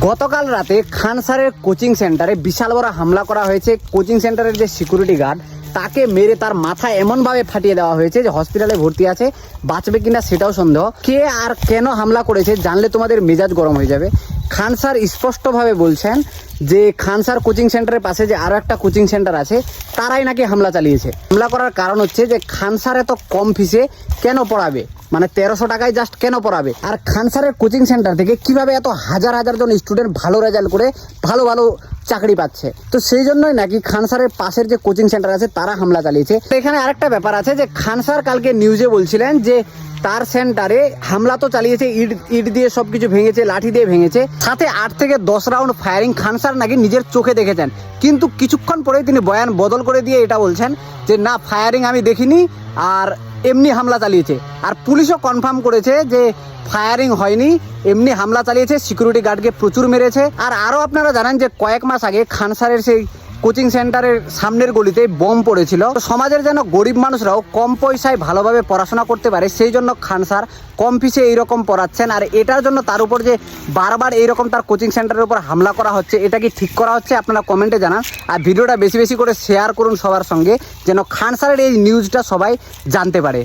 গতকাল রাতে খান স্যারের কোচিং সেন্টারে বিশাল বড় হামলা করা হয়েছে। কোচিং সেন্টারের যে সিকিউরিটি গার্ড তাকে মেরে তার মাথা এমনভাবে ফাটিয়ে দেওয়া হয়েছে যে হসপিটালে ভর্তি আছে, বাঁচবে কিনা সেটাও সন্দেহ। কে আর কেন হামলা করেছে জানলে তোমাদের মেজাজ গরম হয়ে যাবে। খান স্যার স্পষ্টভাবে বলছেন যে খান স্যার কোচিং সেন্টারের পাশে যে আরও একটা কোচিং সেন্টার আছে তারাই নাকি হামলা চালিয়েছে। হামলা করার কারণ হচ্ছে যে খান স্যার এত কম ফিসে কেন পড়াবে, মানে 1300 টাকায় জাস্ট কেন পড়াবে, আর খান স্যারের কোচিং সেন্টার থেকে কিভাবে এত হাজার হাজার জন স্টুডেন্ট ভালো রেজাল্ট করে ভালো ভালো চাকরি পাচ্ছে। তো সেই জন্যই নাকি খান স্যারের পাশের যে কোচিং সেন্টার আছে তারা হামলা চালিয়েছে। তো এখানে আরেকটা ব্যাপার আছে যে খান স্যার কালকে নিউজে বলছিলেন যে তার সেন্টারে হামলা তো চালিয়েছে, ইট দিয়ে সবকিছু ভেঙেছে, লাঠি দিয়ে ভেঙেছে, সাথে 8 থেকে 10 রাউন্ড ফায়ারিং খান স্যার নাকি নিজের চোখে দেখেছেন। কিন্তু কিছুক্ষণ পরেই তিনি বয়ান বদল করে দিয়ে এটা বলছেন যে না, ফায়ারিং আমি দেখিনি, আর এমনি হামলা চালিয়েছে। আর পুলিশও কনফার্ম করেছে যে ফায়ারিং হয়নি, এমনি হামলা চালিয়েছে, সিকিউরিটি গার্ডকে প্রচুর মেরেছে। আর আরও আপনারা জানেন যে কয়েক মাস আগে খান স্যারের সেই কোচিং সেন্টারের সামনের গলিতে বোম পড়েছিল। সমাজের যেন গরিব মানুষরাও কম পয়সায় ভালোভাবে পড়াশোনা করতে পারে সেই জন্য খান স্যার কম ফিসে এইরকম পড়াচ্ছেন। আর এটার জন্য তার উপর যে বারবার এইরকম তার কোচিং সেন্টারের উপর হামলা করা হচ্ছে, এটা কি ঠিক করা হচ্ছে? আপনারা কমেন্টে জানান। আর ভিডিওটা বেশি বেশি করে শেয়ার করুন সবার সঙ্গে, যেন খান স্যারের এই নিউজটা সবাই জানতে পারে।